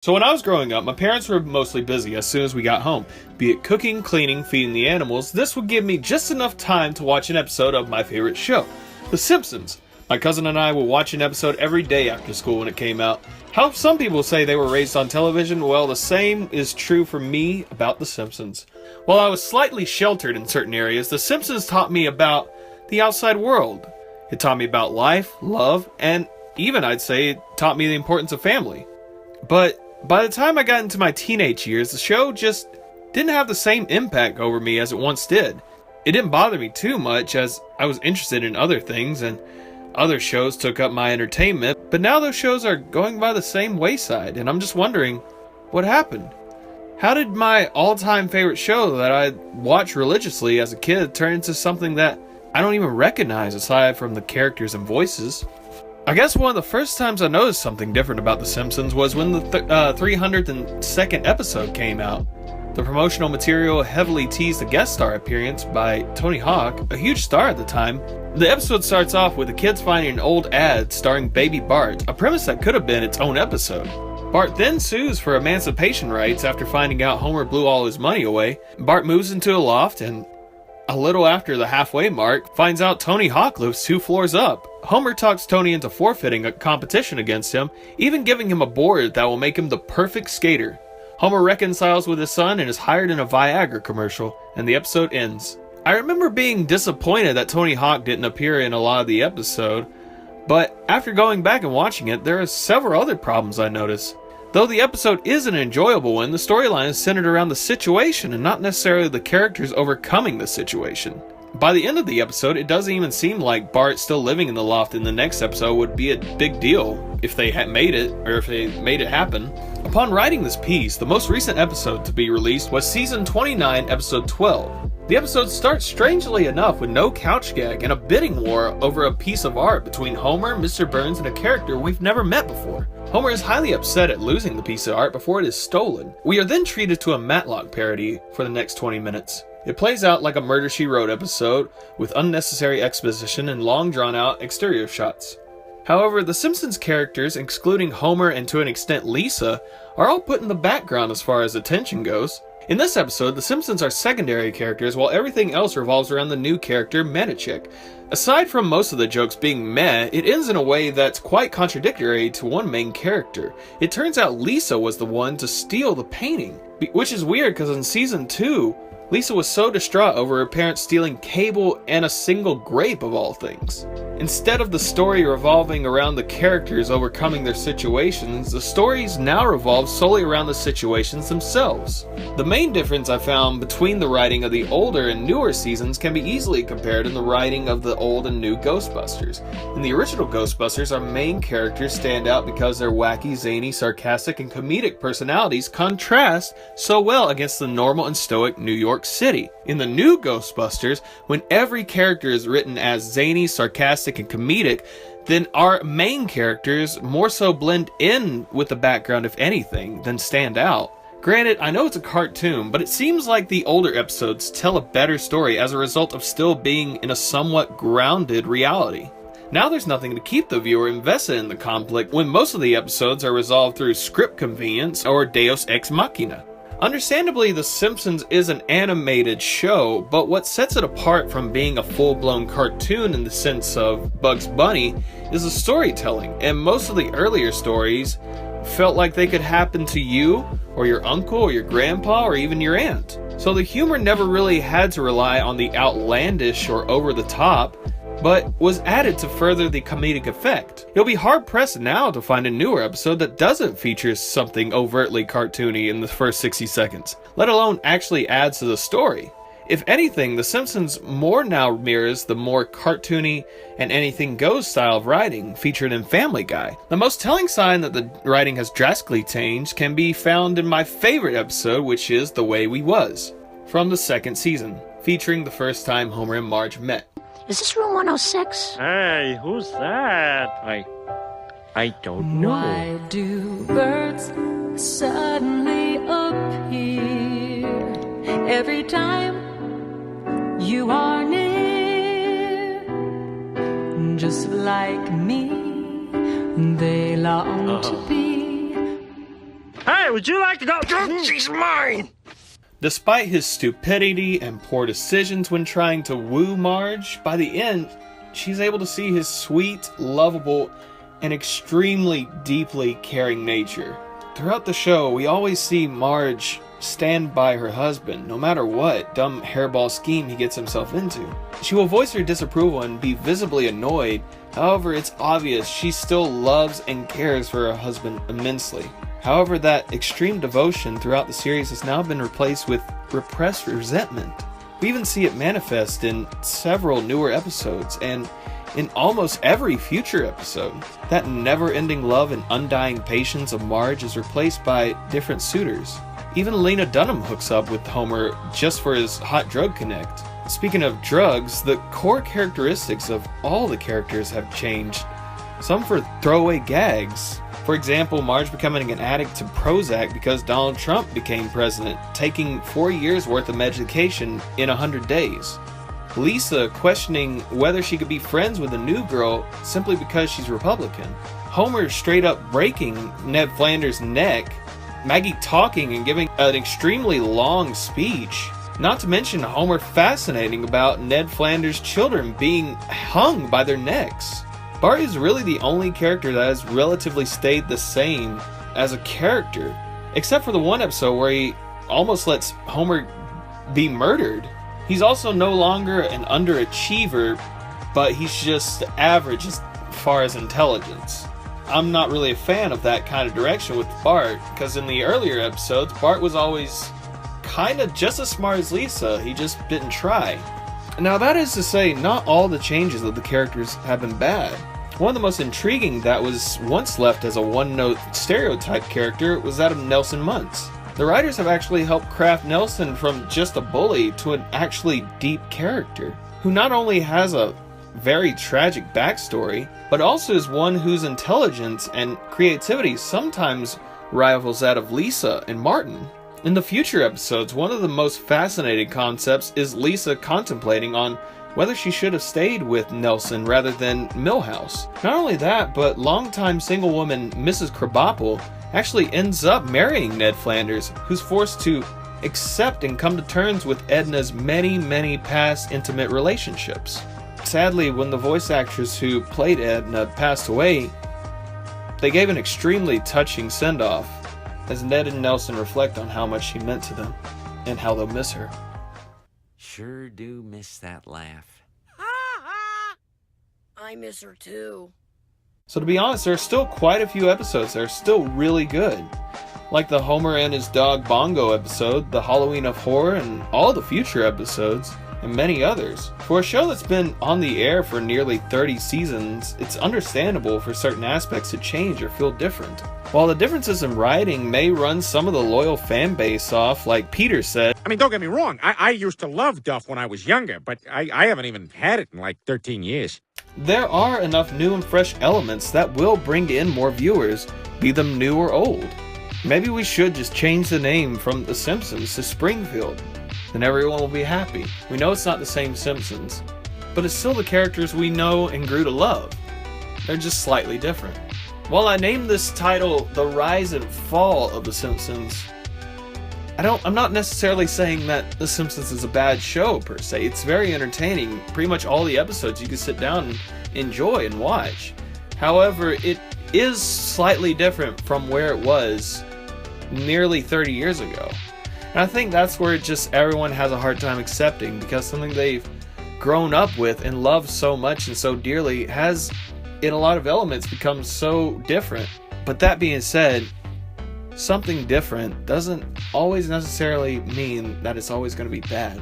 So when I was growing up, my parents were mostly busy as soon as we got home. Be it cooking, cleaning, feeding the animals, this would give me just enough time to watch an episode of my favorite show, The Simpsons. My cousin and I would watch an episode every day after school when it came out. How some people say they were raised on television, well, the same is true for me about The Simpsons. While I was slightly sheltered in certain areas, The Simpsons taught me about the outside world. It taught me about life, love, and even, I'd say, it taught me the importance of family. But by the time I got into my teenage years, the show just didn't have the same impact over me as it once did. It didn't bother me too much as I was interested in other things and other shows took up my entertainment, but now those shows are going by the same wayside and I'm just wondering, what happened? How did my all-time favorite show that I watched religiously as a kid turn into something that I don't even recognize aside from the characters and voices? I guess one of the first times I noticed something different about The Simpsons was when the 302nd episode came out. The promotional material heavily teased a guest star appearance by Tony Hawk, a huge star at the time. The episode starts off with the kids finding an old ad starring Baby Bart, a premise that could have been its own episode. Bart then sues for emancipation rights after finding out Homer blew all his money away. Bart moves into a loft and a little after the halfway mark, finds out Tony Hawk lives 2 floors up. Homer talks Tony into forfeiting a competition against him, even giving him a board that will make him the perfect skater. Homer reconciles with his son and is hired in a Viagra commercial, and the episode ends. I remember being disappointed that Tony Hawk didn't appear in a lot of the episode, but after going back and watching it, there are several other problems I noticed. Though the episode is an enjoyable one, the storyline is centered around the situation and not necessarily the characters overcoming the situation. By the end of the episode, it doesn't even seem like Bart still living in the loft in the next episode would be a big deal if they had made it, or if they made it happen. Upon writing this piece, the most recent episode to be released was Season 29, Episode 12. The episode starts strangely enough with no couch gag and a bidding war over a piece of art between Homer, Mr. Burns, and a character we've never met before. Homer is highly upset at losing the piece of art before it is stolen. We are then treated to a Matlock parody for the next 20 minutes. It plays out like a Murder, She Wrote episode with unnecessary exposition and long drawn-out exterior shots. However, the Simpsons characters, excluding Homer and to an extent Lisa, are all put in the background as far as attention goes. In this episode, the Simpsons are secondary characters while everything else revolves around the new character, Manichek. Aside from most of the jokes being meh, it ends in a way that's quite contradictory to one main character. It turns out Lisa was the one to steal the painting, which is weird because in Season 2, Lisa was so distraught over her parents stealing cable and a single grape of all things. Instead of the story revolving around the characters overcoming their situations, the stories now revolve solely around the situations themselves. The main difference I found between the writing of the older and newer seasons can be easily compared in the writing of the old and new Ghostbusters. In the original Ghostbusters, our main characters stand out because their wacky, zany, sarcastic, and comedic personalities contrast so well against the normal and stoic New York City. In the new Ghostbusters, when every character is written as zany, sarcastic, and comedic, then our main characters more so blend in with the background, if anything, than stand out. Granted, I know it's a cartoon, but it seems like the older episodes tell a better story as a result of still being in a somewhat grounded reality. Now there's nothing to keep the viewer invested in the conflict when most of the episodes are resolved through script convenience or deus ex machina. Understandably, The Simpsons is an animated show, but what sets it apart from being a full-blown cartoon in the sense of Bugs Bunny is the storytelling, and most of the earlier stories felt like they could happen to you, or your uncle, or your grandpa, or even your aunt. So the humor never really had to rely on the outlandish or over-the-top, but was added to further the comedic effect. You'll be hard-pressed now to find a newer episode that doesn't feature something overtly cartoony in the first 60 seconds, let alone actually adds to the story. If anything, The Simpsons more now mirrors the more cartoony and anything goes style of writing featured in Family Guy. The most telling sign that the writing has drastically changed can be found in my favorite episode, which is The Way We Was, from the 2nd season, featuring the first time Homer and Marge met. Is this room 106? Hey, who's that? I don't know. Why do birds suddenly appear every time you are near? Just like me, they long to be. Hey! Hey, would you like to go? She's mine! Despite his stupidity and poor decisions when trying to woo Marge, by the end, she's able to see his sweet, lovable, and extremely deeply caring nature. Throughout the show, we always see Marge stand by her husband, no matter what dumb hairball scheme he gets himself into. She will voice her disapproval and be visibly annoyed. However, it's obvious she still loves and cares for her husband immensely. However, that extreme devotion throughout the series has now been replaced with repressed resentment. We even see it manifest in several newer episodes and in almost every future episode. That never-ending love and undying patience of Marge is replaced by different suitors. Even Lena Dunham hooks up with Homer just for his hot drug connect. Speaking of drugs, the core characteristics of all the characters have changed, some for throwaway gags. For example, Marge becoming an addict to Prozac because Donald Trump became president, taking 4 years worth of medication in 100 days. Lisa questioning whether she could be friends with a new girl simply because she's Republican. Homer straight up breaking Ned Flanders' neck. Maggie talking and giving an extremely long speech. Not to mention Homer fascinating about Ned Flanders' children being hung by their necks. Bart is really the only character that has relatively stayed the same as a character, except for the one episode where he almost lets Homer be murdered. He's also no longer an underachiever, but he's just average as far as intelligence. I'm not really a fan of that kind of direction with Bart, because in the earlier episodes, Bart was always kind of just as smart as Lisa, he just didn't try. Now that is to say, not all the changes of the characters have been bad. One of the most intriguing that was once left as a one-note stereotype character was that of Nelson Muntz. The writers have actually helped craft Nelson from just a bully to an actually deep character, who not only has a very tragic backstory, but also is one whose intelligence and creativity sometimes rivals that of Lisa and Martin. In the future episodes, one of the most fascinating concepts is Lisa contemplating on whether she should have stayed with Nelson rather than Milhouse. Not only that, but longtime single woman Mrs. Krabappel actually ends up marrying Ned Flanders, who's forced to accept and come to terms with Edna's many past intimate relationships. Sadly, when the voice actress who played Edna passed away, they gave an extremely touching send-off, as Ned and Nelson reflect on how much she meant to them, and how they'll miss her. Sure do miss that laugh. I miss her too. So to be honest, there are still quite a few episodes that are still really good. Like the Homer and his dog Bongo episode, the Halloween of Horror, and all the future episodes, and many others. For a show that's been on the air for nearly 30 seasons, it's understandable for certain aspects to change or feel different. While the differences in writing may run some of the loyal fan base off, like Peter said, I mean, don't get me wrong, I used to love Duff when I was younger, but I haven't even had it in like 13 years. there are enough new and fresh elements that will bring in more viewers, be them new or old. Maybe we should just change the name from The Simpsons to Springfield. Then everyone will be happy. We know it's not the same Simpsons, but it's still the characters we know and grew to love. They're just slightly different. While I named this title The Rise and Fall of The Simpsons, I'm not necessarily saying that The Simpsons is a bad show per se. It's very entertaining. Pretty much all the episodes you can sit down and enjoy and watch. However, it is slightly different from where it was nearly 30 years ago. And I think that's where everyone has a hard time accepting, because something they've grown up with and loved so much and so dearly has, in a lot of elements, become so different. But that being said, something different doesn't always necessarily mean that it's always going to be bad.